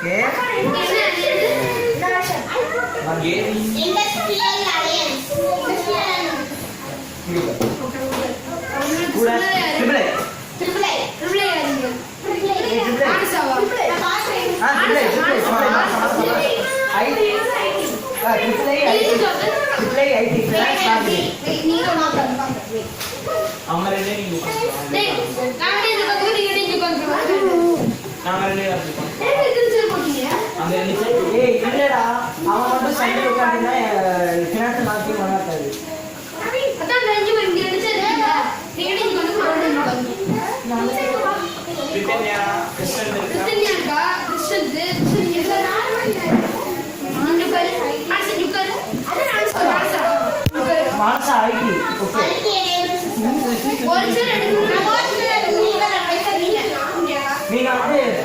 Okay. Industrial alliance.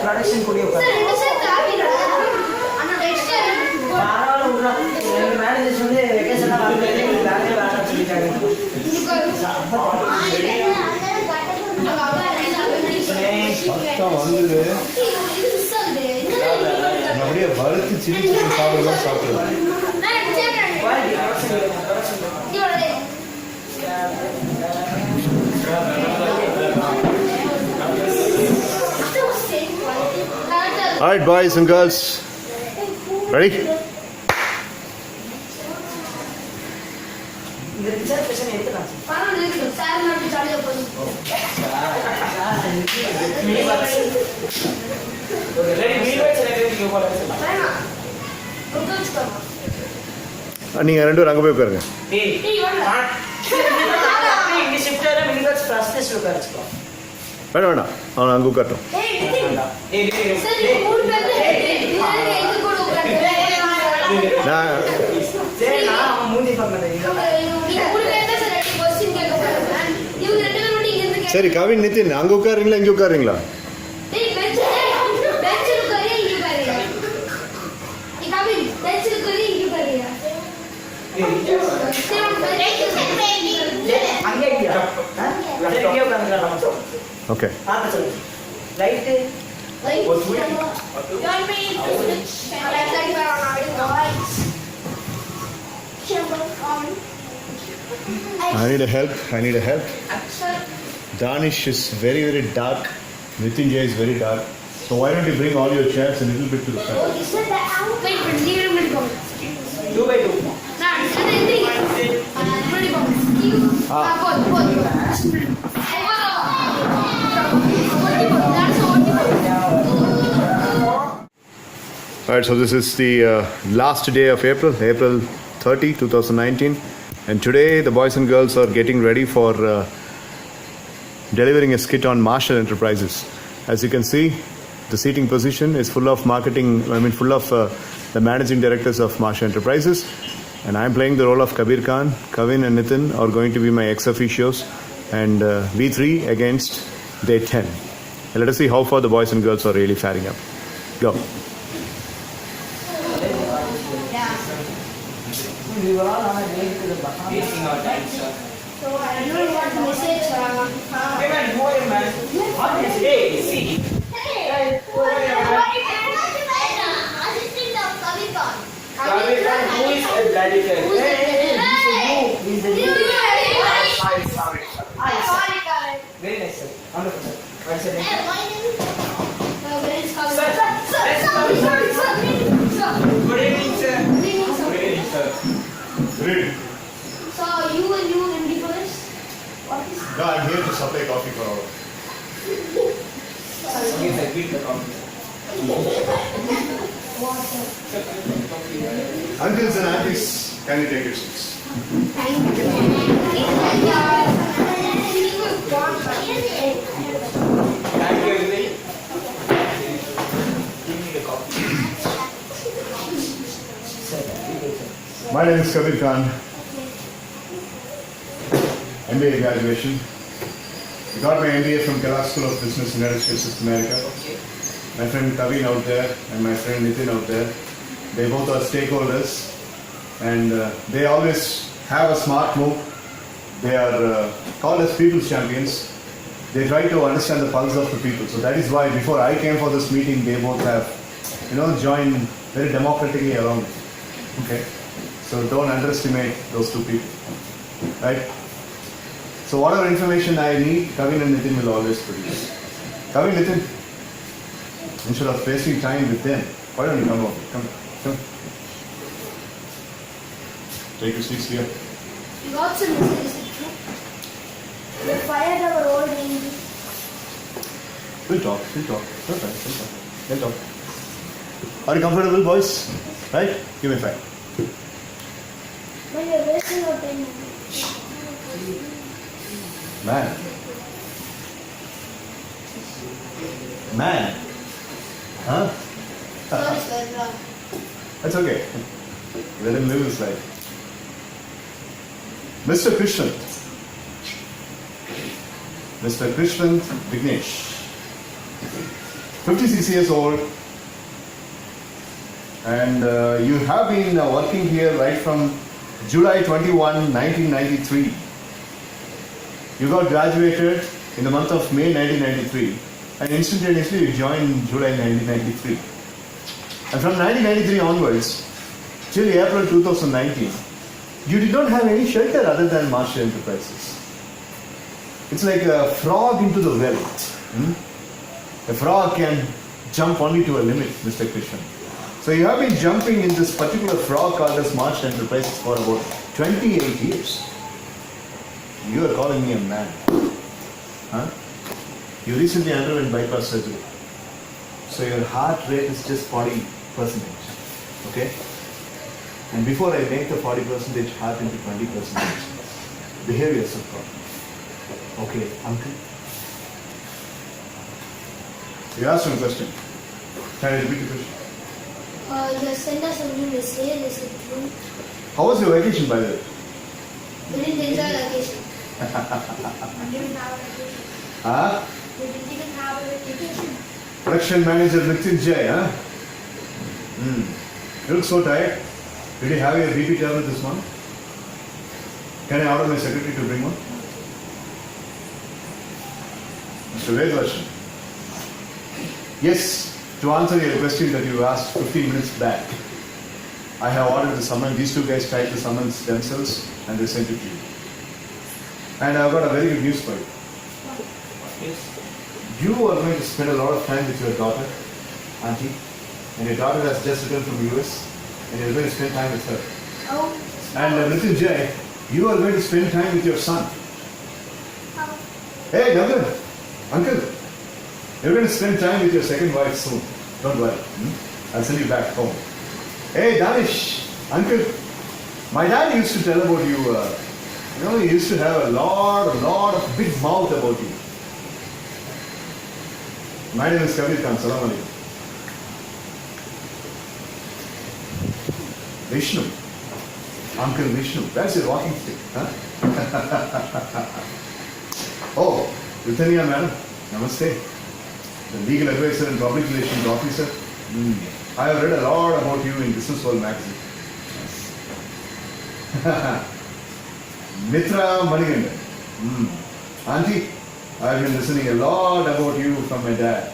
Production அப்படியே வறுத்து சின்ன சின்ன சாப்பிடலாம் சாப்பிடலாம். All right, boys and girls, ready? நீங்க ரெண்டு பேரும் அங்க போய் உட்காருங்க. வேணாம் வேணாம், அவன் அங்க உட்காரட்டும். சரி கவின், நிதின் அங்க உட்காருங்களா இங்க உட்காருங்களா? Okay. I need a help. Danish is very, very dark. Nitinjay is very dark. So why don't you bring all your chairs a little bit to the front? 2 by 2. Alright, so this is the last day of April 30, 2019. And today the boys and girls are getting ready for delivering a skit on Marshall Enterprises. As you can see, the seating position is full of full of the managing directors of Marshall Enterprises. And I'm playing the role of Kabir Khan. Kavin and Nitin are going to be my ex-officios. And we three against day 10. And let us see how far the boys and girls are really faring up. Go. We were all on a way to the Bahamas. Wasting our time, sir. So I don't know what message. Hey man, who are you, man? Hey, see. Hey, assistant of Kabir Khan. Kabir Khan, who is a bloody guy? He's the new. Sorry. Very nice, sir. Wonderful, sir. One second. Good evening, sir. Read. So you and Nicholas, what is? No, I'm here to supply coffee for all. Okay, sir. Beat the coffee. Uncles and aunties, can you take your seats? Thank you. Thank you, everybody. Give me the coffee. Sir, My name is Kabir Khan. MBA graduation. I got my MBA from Kerala School of Business, United States of America. My friend Kavin out there and my friend Nitin out there, they both are stakeholders and they always have a smart move. They are called as people's champions. They try to understand the pulse of the people. So that is why before I came for this meeting, they both have join very democratically around it. Okay? So don't underestimate those two people. Right? So whatever information I need, Kavin and Nitin will always produce. Kavin, Nitin, instead of wasting time with them, why don't you come over? Come. Take your seats here. You got some messages, is it true? We fired our old angel. We'll talk. We'll talk. Are you comfortable, boys? Right? Give me 5. But you're wasting our time. Man. Huh? Sorry, sir. That's okay. Let him live his life. Mr. Krishnan. Mr. Krishnan Vignesh. 56 years old. And you have been working here right from July 21, 1993. You got graduated in the month of May 1993. And instantaneously you joined in July 1993. And from 1993 onwards, till April 2019, you did not have any shelter other than Marshall Enterprises. It's like a frog into the well. A frog can jump only to a limit, Mr. Krishnan. So you have been jumping in this particular frog called as Marshall Enterprises for about 28 years. You are calling me a man. Huh? You recently underwent bypass surgery. So your heart rate is just 40%. Okay? And before I make the 40% heart into 20%, behaviors of problem. Okay, uncle? You asked me a question. Can I repeat the question? You sent us a new message, is it true? How was your vacation, by the way? We didn't enjoy vacation. We didn't have a vacation. Huh? We didn't even have a vacation. Production manager Nitin Jay, huh? You look so tired. Did you have your BP tablet this morning? Can I order my secretary to bring one? Mr. Vedvarshan. Yes, to answer your question that you asked 15 minutes back, I have ordered the summons. These two guys typed the summons themselves and they sent it to you. And I've got a very good news for you. Yes. You are going to spend a lot of time with your daughter, Auntie, and your daughter has just returned from the US, and you're going to spend time with her. Oh. And Nitin Jay, you are going to spend time with your son. How? Hey, Gagan, uncle, you're going to spend time with your second wife soon. Don't worry. I'll send you back home. Hey, Danish, uncle, my dad used to tell about you. He used to have a lot of big mouth about you. My name is Kabir Khan. Salam alaikum. Vishnu. Uncle Vishnu. That's your walking stick, huh? Oh, Lithuania madam. Namaste. The legal advisor and public relations officer. I have read a lot about you in Business World magazine. Mitra Manigandan. Auntie, I've been listening a lot about you from my dad.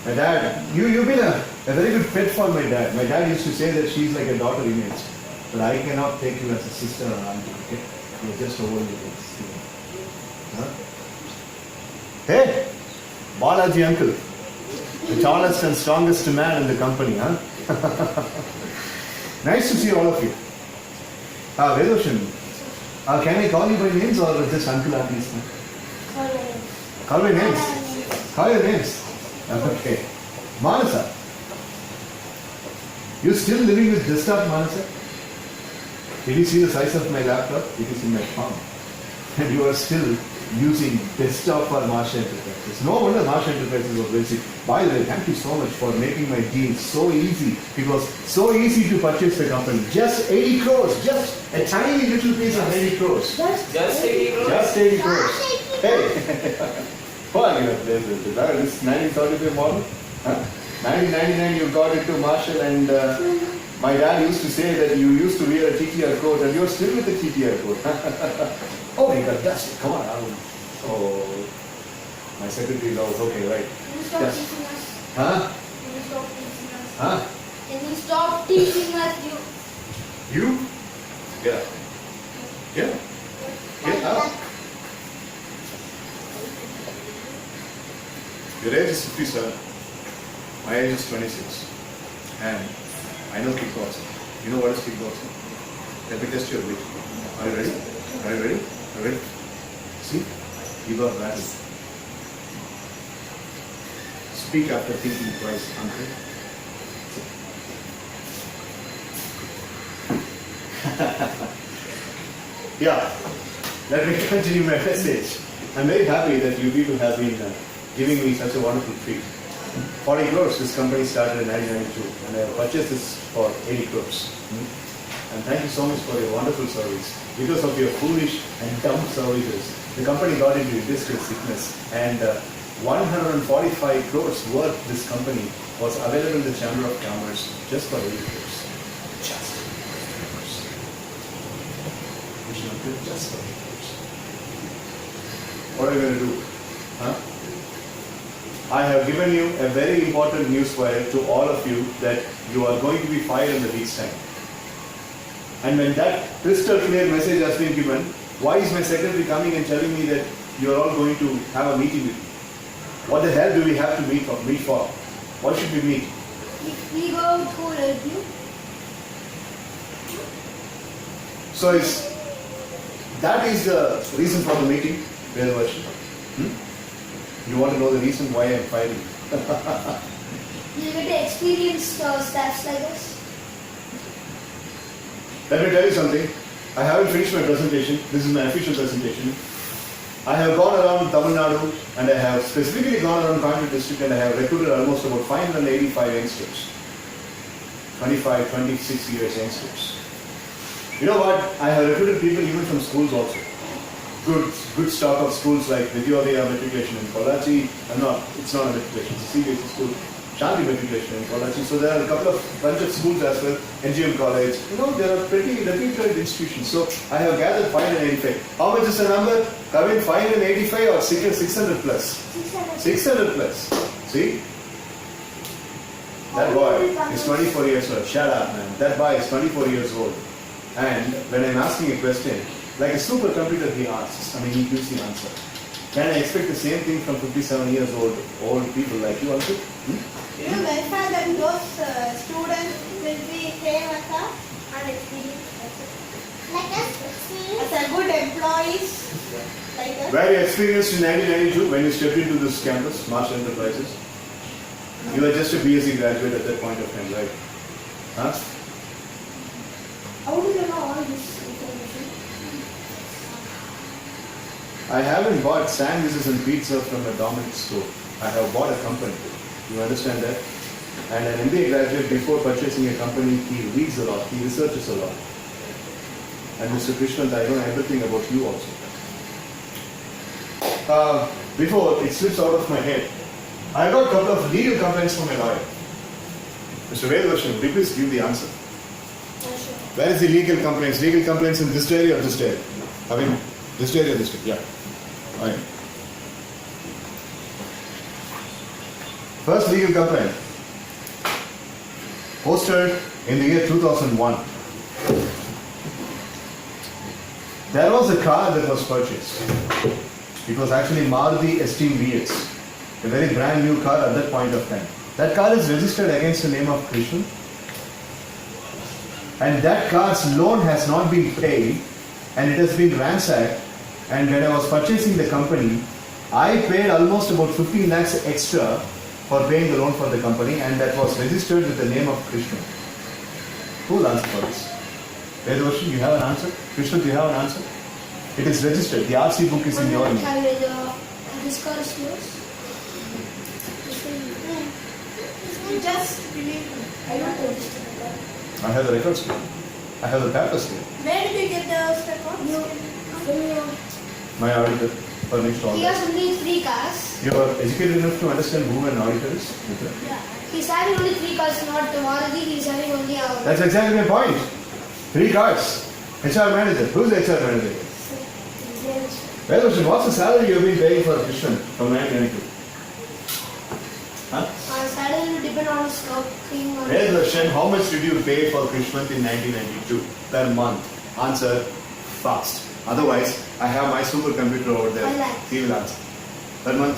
My dad, you've been a very good pet for my dad. My dad used to say that she's like a daughter image. But I cannot take you as a sister or auntie, okay? You're just over the place. Huh? Hey, Balaji uncle. The tallest and strongest man in the company, huh? Nice to see all of you. Vedoshan, can I call you by names or just uncle aunties? Call by names. Call your names. Okay. Manasa. You still living with desktop, Manasa? Did you see the size of my laptop? It is in my palm. And you are still using desktop for Marshall Enterprises. No wonder Marshall Enterprises was very sick. By the way, thank you so much for making my deal so easy. It was so easy to purchase the company. Just 80 crores. Just a tiny little piece of 80 crores. Just 80 crores? Just 80 crores. Hey! What? This 1935 model? 1999 you got it to Marshall and my dad used to say that you used to wear a TTR coat and you're still with the TTR coat. Oh, you got dust. Come on. Oh, my secretary knows. Okay, right. Can you stop teaching us? Huh? Can you stop teaching us? Huh? Can you stop teasing us, you? You? Get up. Get up. Get up. Your age is 57. My age is 26. And I know kickboxing. You know what is kickboxing? Let me test your weight. Are you ready? Are you ready? Are you ready? See? You got that. Speak after thinking twice, uncle. Yeah, let me continue my message. I'm very happy that you people have been giving me such a wonderful treat. 40 crores, this company started in 1992 and I have purchased this for 80 crores. And thank you so much for your wonderful service. Because of your foolish and dumb services, the company got into industrial sickness and 145 crores worth this company was available in the Chamber of Commerce just for 80 crores. Just 80 crores. Which is just for 80 crores. What are you going to do? Huh? I have given you a very important news wire to all of you that you are going to be fired in the week's time. And when that crystal clear message has been given, why is my secretary coming and telling me that you are all going to have a meeting with me? What the hell do we have to meet for? What should we meet? We go to help you. So that is the reason for the meeting, real version. You want to know the reason why I am firing you? You get to experience staffs like us. Let me tell you something. I haven't finished my presentation. This is my official presentation. I have gone around Tamil Nadu and I have specifically gone around Coimbatore district and I have recruited almost about 585 youngsters. 25, 26 years youngsters. You know what? I have recruited people even from schools also. Good stock of schools like Vidyodaya Matriculation in Pollachi. It's not a matriculation, it's a CBSE school. Shanti Matriculation in Pollachi. So there are a couple of bunch of schools as well. NGM College. There are pretty reputed institutions. So I have gathered 585. How much is the number? Kavin, 585 or 600 plus? 600 plus. See? That boy is 24 years old. Shut up, man. That boy is 24 years old. And when I'm asking a question, like a supercomputer he asks, he gives the answer. Can I expect the same thing from 57 years old people like you also? You verify that those students will be same as us and experienced like us as a good employees like us. Were you experienced in 1992 when you stepped into this campus, Marshall Enterprises? You were just a BSc graduate at that point of time, right? Huh? How do you know all this information? I haven't bought sandwiches and pizza from a Dominic store. I have bought a company. You understand that? And an MBA graduate, before purchasing a company, he reads a lot, he researches a lot. And Mr. Krishnan, I know everything about you also. Before it slips out of my head, I got a couple of legal complaints from a lawyer. Mr. Vedavarshan, would you please give the answer? Where is the legal complaints? Legal complaints in this area or this area? This area or this area? Yeah. All right. First legal complaint. Posted in the year 2001. There was a car that was purchased. It was actually Maruti Esteem VX. A very brand new car at that point of time. That car is registered against the name of Krishnan. And that car's loan has not been paid and it has been ransacked. And when I was purchasing the company, I paid almost about 15 lakhs extra for paying the loan for the company, and that was registered with the name of Krishnan. Who will answer for this? Vedavarshan, you have an answer? Krishnan, do you have an answer? It is registered. The RC book is in your name. This car is yours? You just believe me. I don't understand. I have the records here. I have the papers here. Where did you get those records? My auditor furnished all He that. has only 3 cars. You are educated enough to understand who an auditor is? Yeah. He's having only 3 cars, not the Maruti. He's having only a... That's exactly my point. 3 cars. HR manager. Who's the HR manager? Vedavarshan, what's the salary you've been paying for Krishnan from 1992? Huh? Our salary will depend on stopping on. Here's the question. How much did you pay for Krishmant in 1992 per month? Answer fast. Otherwise, I have my supercomputer over there. 5 lakhs. He will answer. Per month.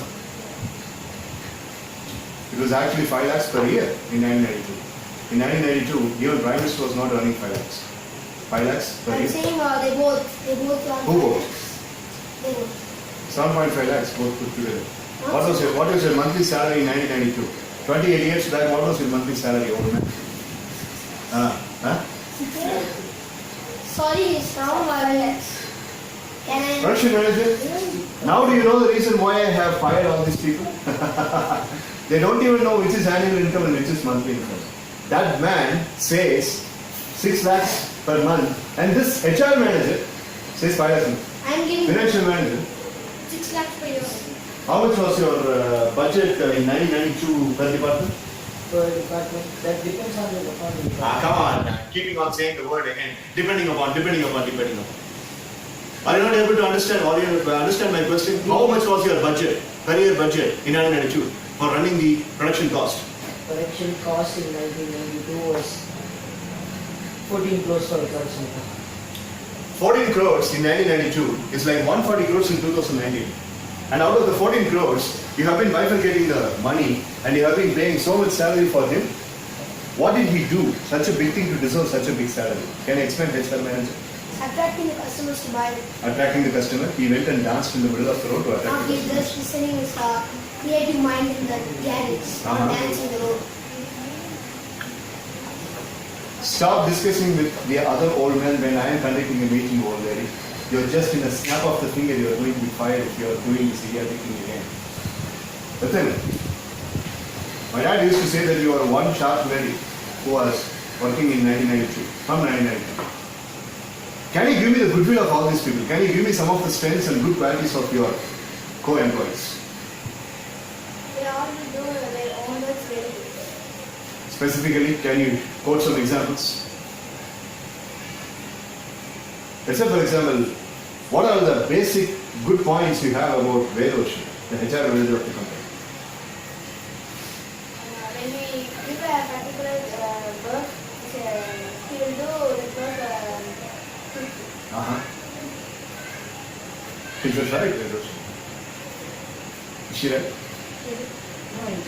It was actually 5 lakhs per year in 1992. In 1992, even Prime Minister was not earning 5 lakhs. 5 lakhs per I'm year. saying they both earn Who 5 both? lakhs. They both. 7.5 lakhs both put together. What was your monthly salary in 1992? 28 years back, what was your monthly salary, old man? Sorry, it's now 5 lakhs. Can I? Production manager? Now do you know the reason why I have fired all these people? They don't even know which is annual income and which is monthly income. That man says 6 lakhs per month, and this HR manager says 5 lakhs. I'm giving Financial manager, 6 lakhs per year. how much was your budget in 1992 per department? Per department, that depends on the department. Come on, keeping on saying the word again. Depending upon. Are you not able to understand? Or you understand my question? How much was your budget, per year budget in 1992 for running the production cost? Production cost in 1992 was 14 crores for production. 14 crores in 1992 is like 140 crores in 2019. And out of the 14 crores, you have been bifurcating the money and you have been paying so much salary for him. What did he do? Such a big thing to deserve such a big salary. Can you explain, HR manager? Attracting the customers to buy it. Attracting the customer, he went and danced in the middle of the road to Now attract the he's customer. just listening his creative mind in the garage, not dancing the road. Stop discussing with the other old man when I am conducting a meeting, old lady. You're just in a snap of the finger, you're going to be fired if you're doing this idiotic thing again. But then, my dad used to say that you are one sharp lady who was working in 1992, from 1992. Can you give me the goodwill of all these people? Can you give me some of the strengths and good qualities of your co-employees? They all do their own work very good. Specifically, can you quote some examples? Let's say, for example, what are the basic good points you have about Vedoshi, the HR manager of the company? When we give a particular work, he will do the work. Is that right, Vedoshi? Is she right? No, in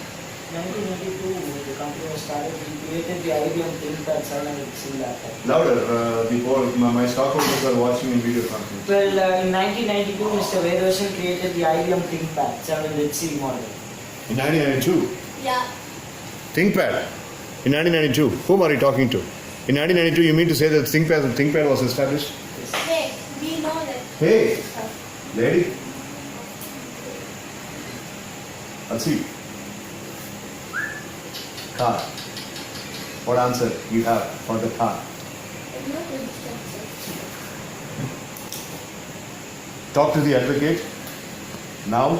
1992, the company was started, we created the IBM ThinkPad 700C laptop. Louder, my stockholders are watching in video conference. Well, in 1992, Mr. Vedosan created the IBM ThinkPad 700C model. In 1992? Yeah. ThinkPad. In 1992, whom are you talking to? In 1992, you mean to say that ThinkPad was established? Hey, we know that. Hey, lady. I'll see. Car. What answer you have for the car? I'm not registered, sir. Talk to the advocate. Now,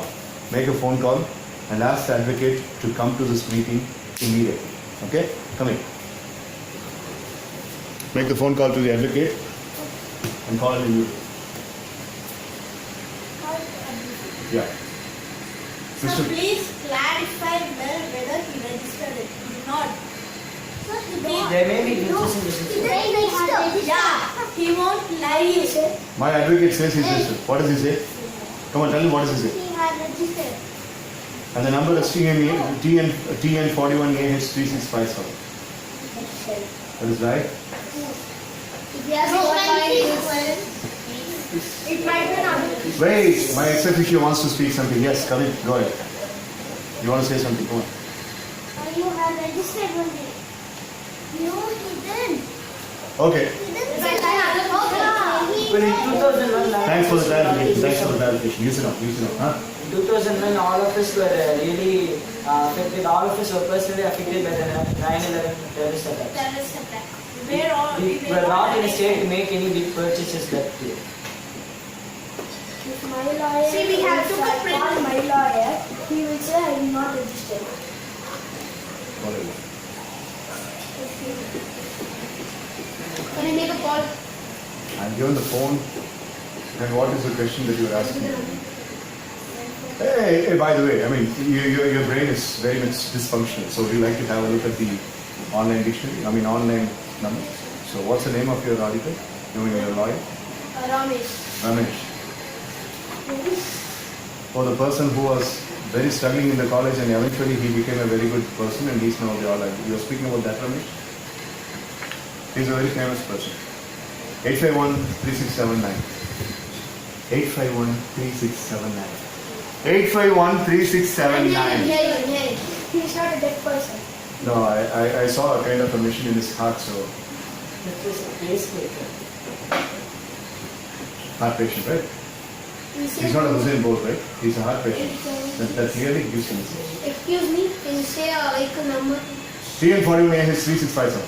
make a phone call and ask the advocate to come to this meeting immediately. Okay? Come in. Make the phone call to the advocate and call him immediately. Yeah. So Mr. please clarify well whether he registered it. He did not. Sir, he did. There may be glitches in the system. Yeah, he won't lie. My advocate says he's registered. What does he say? Come on, tell him what does he say. He had registered. And the number is TN41AH3657. That is right. If he has No, one when point, he it's- it might be not. Wait, my ex-officio wants to speak something. Yes, come in. Go ahead. You want to say something? Go on. You had registered one day. No, he didn't. Okay. He didn't. Okay. Well, in 2001, Thanks for the clarification. Thanks for the clarification. Use it up. Use it up. Huh? in 2001, all of us were really affected. All of us were personally affected by the 9/11 terrorist attack. Terrorist attack. We're all. We were not in a state to make any big purchases that day. If my lawyer See, we have to is, print. call my lawyer, he will say I am not registered. Whatever. Can I make a call? I'm given the phone. And what is the question that you are asking? Hey, by the way, I mean, your brain is very much dysfunctional. So would you like to have a look at the online dictionary? I mean, online number. So what's the name of your auditor? You mean your lawyer? Ramesh. Ramesh. For the person who was very struggling in the college and eventually he became a very good person and he's now the all. You are speaking about that, Ramesh? He's a very famous person. 851-3679. 851-3679. 851-3679. He's not a dead person. No, I saw a kind of a machine in his heart, so That was a pacemaker. heart patient, right? He's not a Hussein Bolt, right? He's a heart patient. That clearly gives him. Excuse me, can you say a vehicle number? TN41 AH 3657.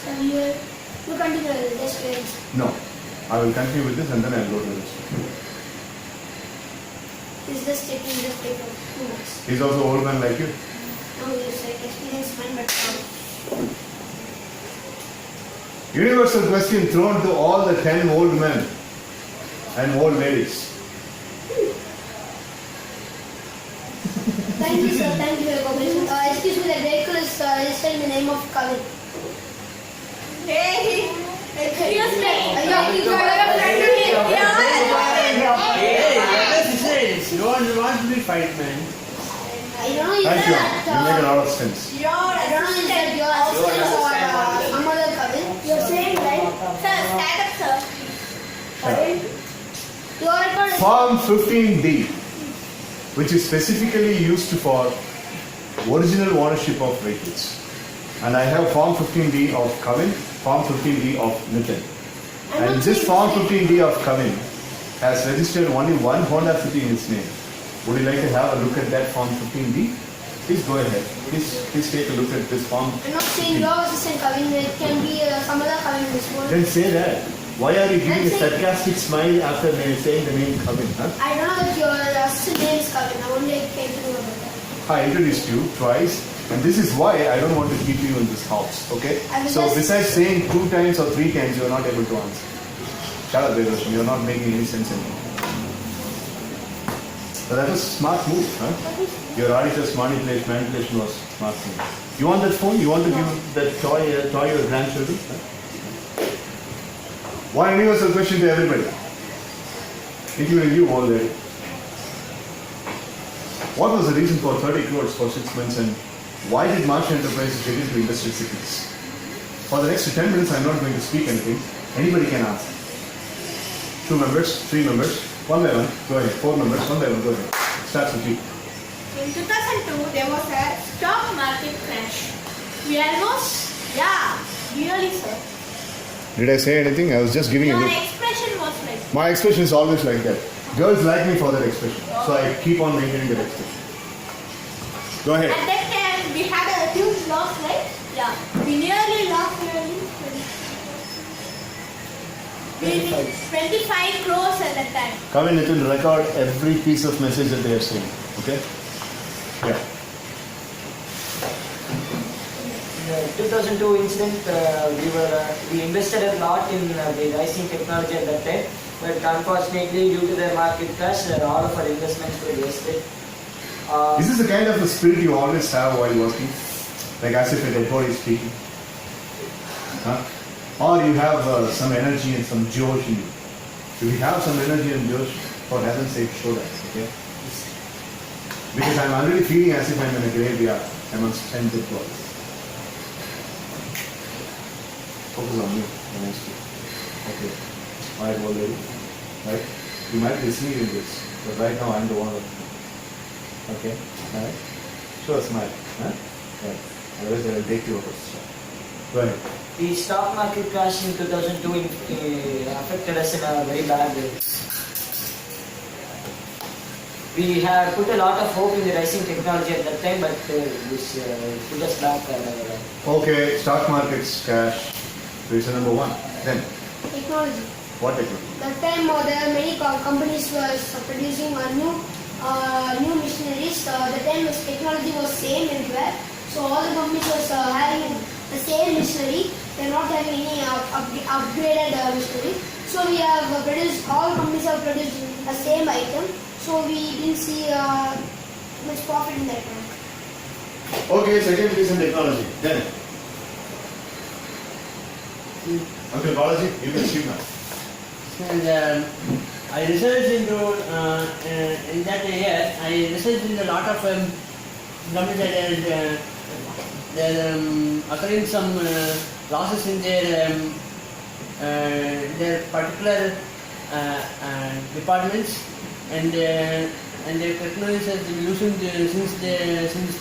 So you continue just wait. No, I will continue with this and then I'll go to this. It's just taking 2 minutes. He's also old man like you. No, he's like experienced man, but Universal question thrown to all the 10 old men and old ladies. thank you, sir. Thank you for your cooperation. Excuse me, the vehicle is registered in the name of Kavin. Hey, excuse me. You got a friend to me. Hey, let us say, you don't want to be fight, man. I don't know if Thank you. that, You make a lot of sense. I don't know if that your assistant or some other Kavin. You're saying, right? Sir, stand up, sir. Kavin? You are recording. Form 15D, which is specifically used for original ownership of vehicles. And I have Form 15D of Kavin, Form 15D of Nitin. And this Form 15D of Kavin has registered only one Honda City in its name. Would you like to have a look at that Form 15D? Please go ahead. Please take a look at this Form. I'm not saying your assistant Kavin, it can be some other Kavin in this world. Then say that. Why are you giving a sarcastic smile after saying the name Kavin? Huh? I don't know that your assistant name is Kavin. I only came to know about that. I introduced you twice, and this is why I don't want to keep you in this house. Okay? I was So just- besides saying 2 times or 3 times, you are not able to answer. Shut up, Devash. You are not making any sense anymore. So that was a smart move, huh? Your auditor's manipulation was smart move. You want that phone? You want to give that toy to your grandchildren? Huh? One universal question to everybody, including you already. What was the reason for 30 crores for 6 months and why did Marsh Enterprises get into industrial cities? For the next 10 minutes, I'm not going to speak anything. Anybody can answer. 2 members, 3 members, 1 by 1, go ahead. 4 members, 1 by 1, go ahead. Starts with you. In 2002, there was a stock market crash. We almost, really, sir. Did I say anything? I was just giving a Your look. expression was like, My expression is always like that. Girls like me for that expression. So I keep on maintaining that expression. Go ahead. at that time, we had a huge loss, right? Yeah. We nearly lost 25 crores at that time. Come in, it will record every piece of message that they are saying. Okay? Yeah. In the 2002 incident, we invested a lot in the rising technology at that time, but unfortunately, due to the market crash, all of our investments were wasted. Is this the kind of a spirit you always have while working? Like as if a dead body is speaking? Huh? Or you have some energy and some josh in you? If you have some energy and josh, for heaven's sake, show that, okay? Because I'm already feeling as if I'm in a graveyard amongst 10 dead bodies. Focus on me when I speak. Okay. Alright, already. Right? You might be listening in this, but right now I'm the one. Okay? Alright? Show a smile. Huh? Right. Otherwise I will take you over. Go ahead. The stock market crash in 2002 affected us in a very bad way. We had put a lot of hope in the rising technology at that time, but this put us back. Okay, stock markets crash. Reason number 1. Then, Technology. what technology? That time there are many companies were producing new machineries. The time technology was same everywhere. So all the companies was having the same machinery. They are not having any upgraded machinery. So we have produced, all companies have produced the same item. so we didn't see much profit in that one. Okay, second is in technology. Then, Uncle Balaji, you can speak now. And I researched into in that year. I researched in a lot of companies that there occurring some losses in their particular departments, and their technologies has been using since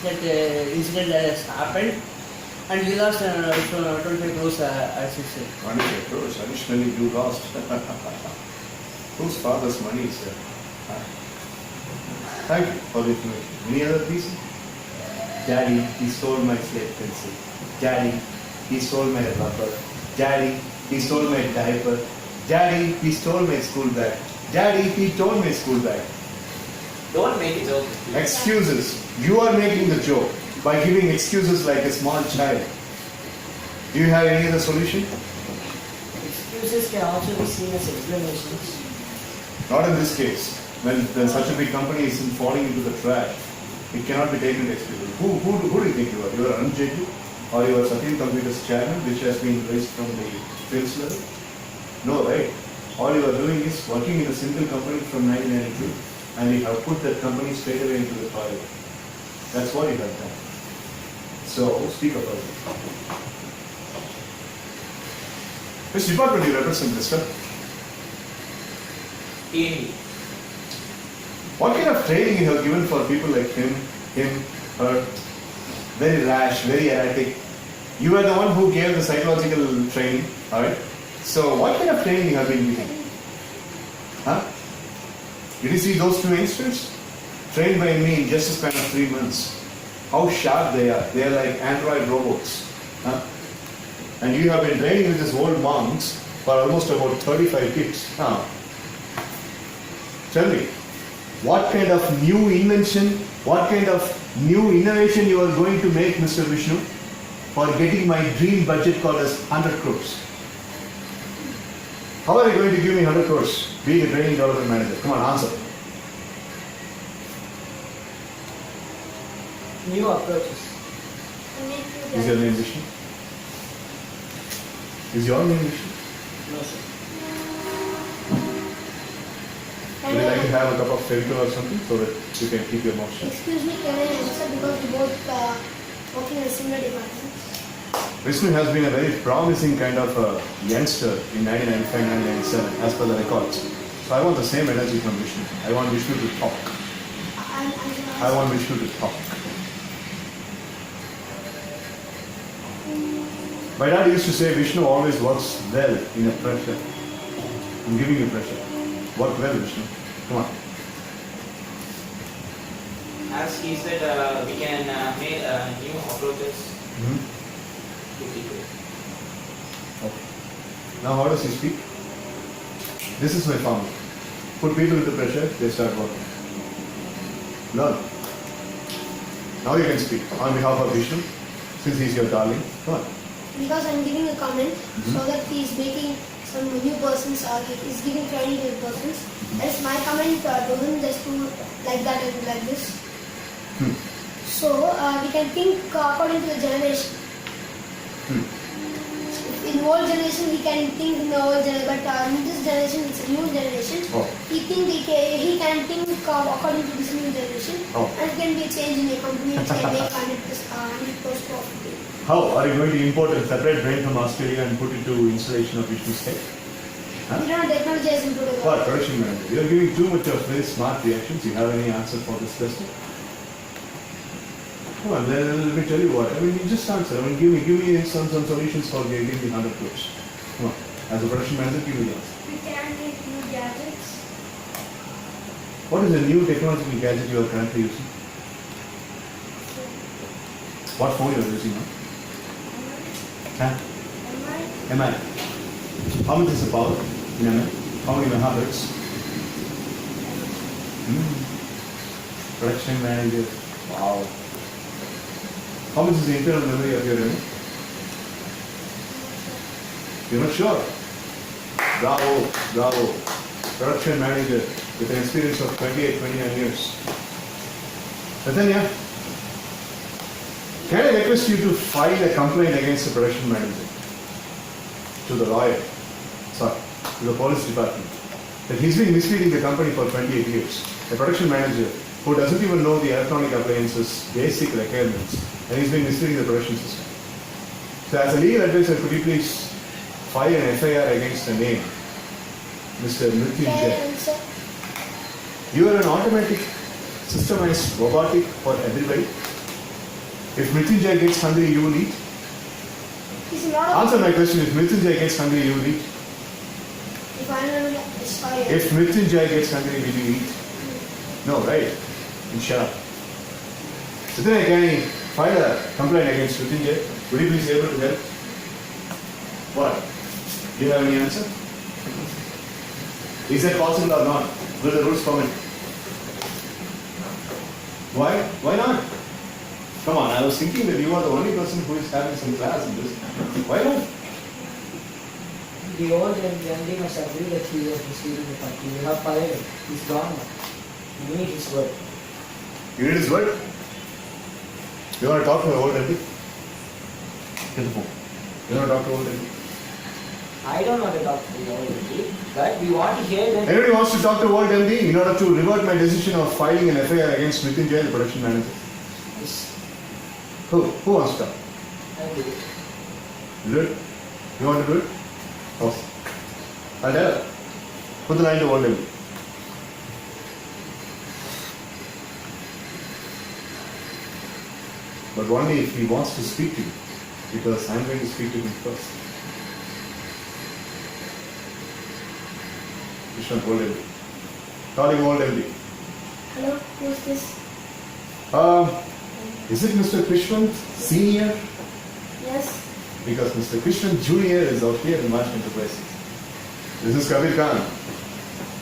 that incident has happened, and we lost 25 crores as you said. 25 crores. Additionally, you lost. Whose father's money, sir? Thank you for the information. Any other please? Daddy, he stole my slate pencil. Daddy, he stole my rubber. Daddy, he stole my diaper. Daddy, he stole my school bag. Daddy, he stole my school bag. Don't make it joke. Excuses. You are making the joke by giving excuses like a small child. Do you have any other solution? Excuses can also be seen as explanations. Not in this case. When such a big company is falling into the trash, it cannot be taken as excuses. Who do you think you are? You are Arun Jaitley? Or you are Satyam Computers chairman, which has been raised from the fields level? No, right? All you are doing is working in a single company from 1992, and you have put that company straight away into the toilet. That's what you have done. So, speak about it. Which department do you represent, Mr.? T&D. What kind of training you have given for people like him, her? Very rash, very erratic. You are the one who gave the psychological training, alright? So, what kind of training you have been giving? Huh? Did you see those two youngsters? Trained by me in just a span of 3 months. How sharp they are. They are like android robots. Huh? And you have been training with these old monks for almost about 35 kids. Huh? Tell me, what kind of new invention, what kind of new innovation you are going to make, Mr. Vishnu, for getting my dream budget called as 100 crores? How are you going to give me 100 crores, being a training development manager? Come on, answer. New approaches. Is your name Vishnu? Is your name Vishnu? No, sir. Would you like to have a cup of Fevicol or something so that you can keep your mouth shut? Excuse me, can I answer because we both working in a similar department? Vishnu has been a very promising kind of youngster in 1995-1997 as per the records. So I want the same energy from Vishnu. I want Vishnu to talk. I want Vishnu to talk. My dad used to say Vishnu always works well in a pressure. I'm giving you pressure. Work well, Vishnu. Come on. As he said, we can make new approaches to people. Okay. Now how does he speak? This is my formula. Put people into pressure, they start working. Learn. Now you can speak on behalf of Vishnu, since he's your darling. Come on. Because I'm giving a comment so that he's making some new persons or he's giving training to persons. Else my comment to him just to like that and like this. So we can think according to the generation. In old generation we can think in the old generation, but in this generation it's a new generation. He can think according to this new generation, and it can be a change in a company which can make 100% profit. How? Are you going to import a separate brain from Australia and put it to installation of Vishnu's head? Huh? We don't have technology as into the What? Production manager. You are giving too much of very smart reactions. You have any answer for this question? Come on, let me tell you what. I mean, you just answer. I mean, give me some solutions for getting the 100 crores. Come on. As a production manager, give me the answer. We can make new gadgets. What is the new technological gadget you are currently using? What phone you are using now? Huh? MI. How much is the power in MI? How many megahertz? Production manager. Wow. How much is the internal memory of your MI? You're not sure? Bravo, bravo. Production manager. with an experience of 28, 29 years. Nathania, can I request you to file a complaint against the production manager to the lawyer, sorry, to the police department, that he's been misleading the company for 28 years. A production manager who doesn't even know the electronic appliances basic requirements, and he's been misleading the production system. So as a legal advisor, could you please file an FIR against the name, Mr. Mrityunjay? You are an automatic, systemized robotic for everybody. If Mrityunjay gets hungry, you will eat. He's not a Answer my question. If Mrityunjay gets hungry, you will eat. If I'm not expired. If Mrityunjay gets hungry, will you eat? No, right? And shut up. So then I can file a complaint against Mrityunjay. Would you please be able to help? What? Do you have any answer? Is that possible or not? Will the rules permit? Why? Why not? Come on, I was thinking that you are the only person who is having some class in this. Why not? The old MD must agree that he was misleading the company. You have fired him. He's gone now. You need his word. You need his word? You want to talk to the old MD? Get the phone. You want to talk to the old MD? I don't want to talk to the old MD, but we want to hear that. Anybody wants to talk to old MD in order to revert my decision of filing an FIR against Mrityunjay, the production manager? Yes, Who wants to talk? I do it. You do it? You want to do it? Oh. I'll tell her. Put the line to old MD. But only if he wants to speak to you, because I'm going to speak to him first. Krishnan, old MD. Calling old MD. Hello, who's this? Is it Mr. Krishnan Senior? Yes. Because Mr. Krishnan Junior is out here in Marsh Enterprises. This is Kabir Khan,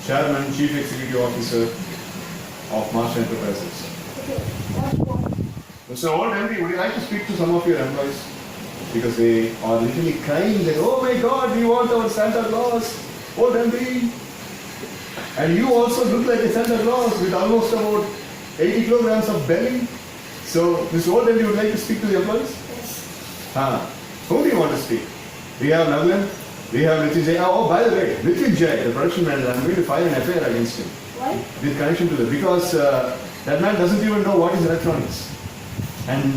Chairman, Chief Executive Officer of Marsh Enterprises. Okay, what you want? Mr. Old MD, would you like to speak to some of your employees? Because they are literally crying that, oh my God, we want our Santa Claus, Old MD. And you also look like a Santa Claus with almost about 80 kilograms of belly. So, Mr. Old MD would like to speak to the employees? Yes. Who do you want to speak? We have Naglan, we have Mrityunjay. Oh, by the way, Mrityunjay, the production manager, I'm going to file an FIR against him. Why? With connection to this, because that man doesn't even know what is electronics. And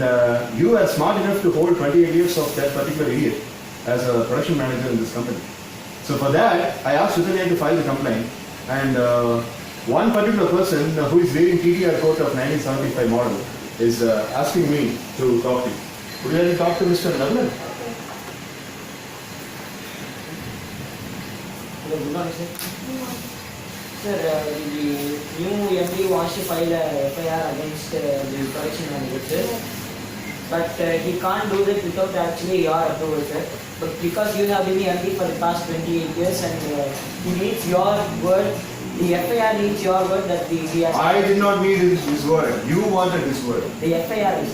you are smart enough to hold 28 years of that particular idiot as a production manager in this company. So for that, I asked Sutanya to file the complaint. And one particular person who is wearing TDR coat of 1975 model is asking me to talk to you. Would you like to talk to Mr. Naglan? Hello, good morning, sir. Sir, the new MD wants to file a FIR against the production manager, sir. But he can't do that without actually your approval, sir. But because you have been the MD for the past 28 years and he needs your word, the FIR needs your word that he has... I did not need his word. You wanted his word. The FIR is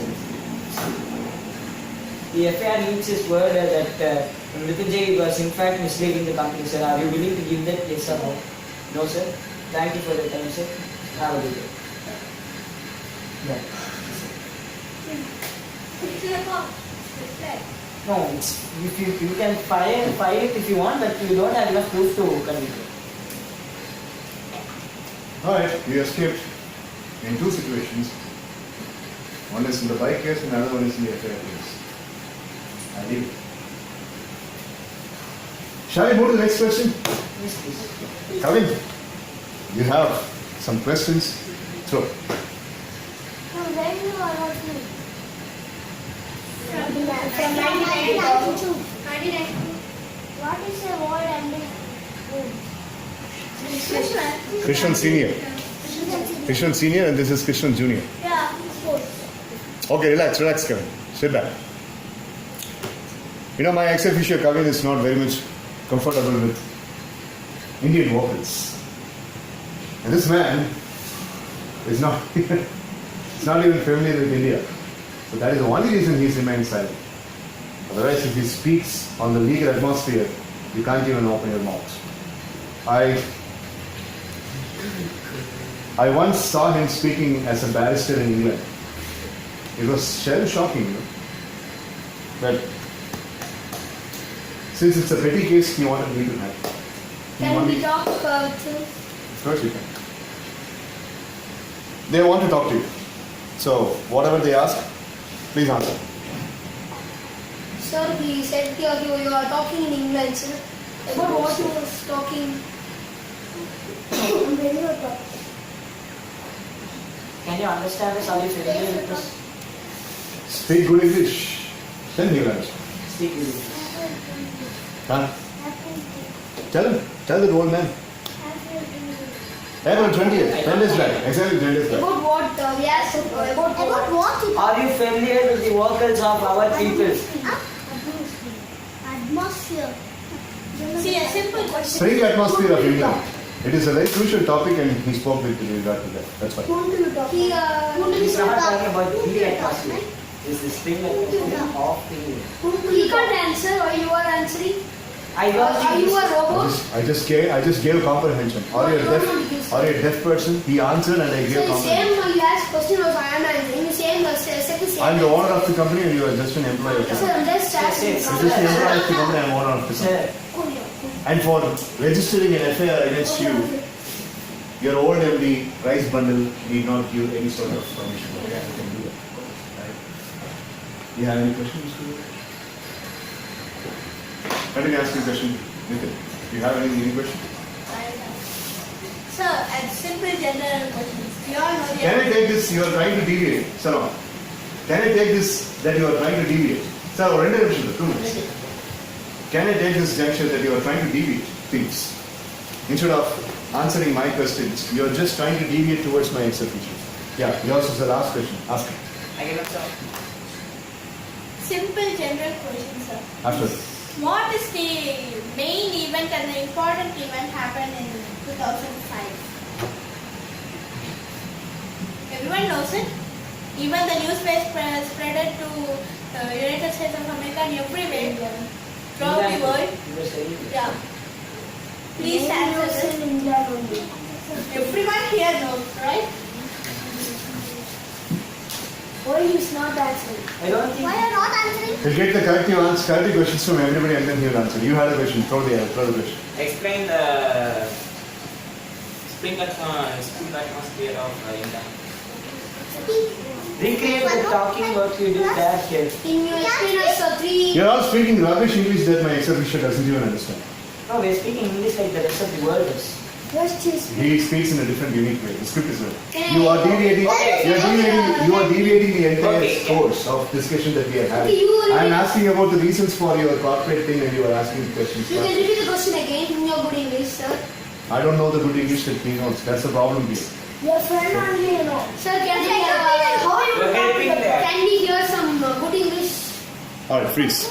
the FIR needs his word that Mrityunjay was in fact misleading the company, sir. Are you willing to give that, yes or no? No, sir. Thank you for the time, sir. Have a good day. Yeah. No, if you can file it if you want, but you don't have enough proof to convict it. Alright, you escaped in two situations. One is in the bike case and another one is in the FIR case. I leave. Shall I move to the next question? Yes, please. Kavin, you have some questions? Throw. From when you are working? From 1992. 1992. What is a word MD? Krishnan Senior. Krishnan Senior and this is Krishnan Junior. Yeah, sports. Okay, relax, Kavin. Sit back. You know, my ex-officio Kavin is not very much comfortable with Indian vocals. And this man is not, is not even familiar with India. So that is the only reason he is remaining silent. Otherwise, if he speaks on the legal atmosphere, you can't even open your mouth. I once saw him speaking as a barrister in England. It was shell-shocking, you know. But since it's a petty case, he wanted me to have. Can we talk to? Of course you can. They want to talk to you. So whatever they ask, please answer. Sir, he said you are talking in England, sir. About what you was talking. Can you understand us? Are you familiar with us? Speak good English. Then he will understand. Speak with us. Huh? Tell him. Tell the old man. April 20th. 10 days back. Exactly 10 days back. About what we asked about what? Are you familiar with the vocals of our people? Atmosphere. See, a simple question. Spring atmosphere of England. It is a very crucial topic and he spoke with regard to that. That's why. He He's not talking about the atmosphere. It's the spring atmosphere of England. he can't answer or you are answering. I don't Are think you a this- robot? I just gave comprehension. Are you a deaf person? He answered and I So gave the comprehension. same you asked question also I am answering. The same said the same. I'm the owner of the company and you are just an employee of the Sir, company. I'm just asking. Yes, You're just an employee of the company and I'm owner of the company. Sir, And for registering an FIR against you, your old MD rice bundle need not give any sort of permission. Okay, I can do that. Right? You have any questions? Let me ask you a question. Nitin, do you have any question? Sir, and simple general questions. You all know the Can I take this you are trying to deviate? Sir, can I take this that you are trying to deviate? Sir, or 2 minutes. Can I take this juncture that you are trying to deviate things? Instead of answering my questions, you are just trying to deviate towards my execution. Yeah, yours is the last question. Ask it. I cannot talk. simple general question, sir. After. What is the main event and the important event happened in 2005? Everyone knows it. Even the newspaper spread it to the United States of America and everywhere throughout the world. Yeah. Please answer this. Everyone here knows, right? Why he's not answering? I don't think. Why are you not answering? He'll get the corrective questions from everybody and then he'll answer. You had a question. Throw the question. Explain the spring atmosphere of England. Recreate the talking what you did there here. In your experience, three. You're all speaking rubbish English that my execution doesn't even understand. No, we're speaking English like the rest of the world is. Just his. He speaks in a different, unique way. The script is well. Can You I- are deviating. Okay. You are deviating the entire Okay. course of discussion that we are having. Okay, you will- I am asking about the reasons for your corporate thing, and you are asking questions. You can repeat the question again in your good English, sir. I don't know the good English that he knows. That's the problem here. Your friend only, you know. Sir, can we You're helping there. can we hear some good English? All right, freeze.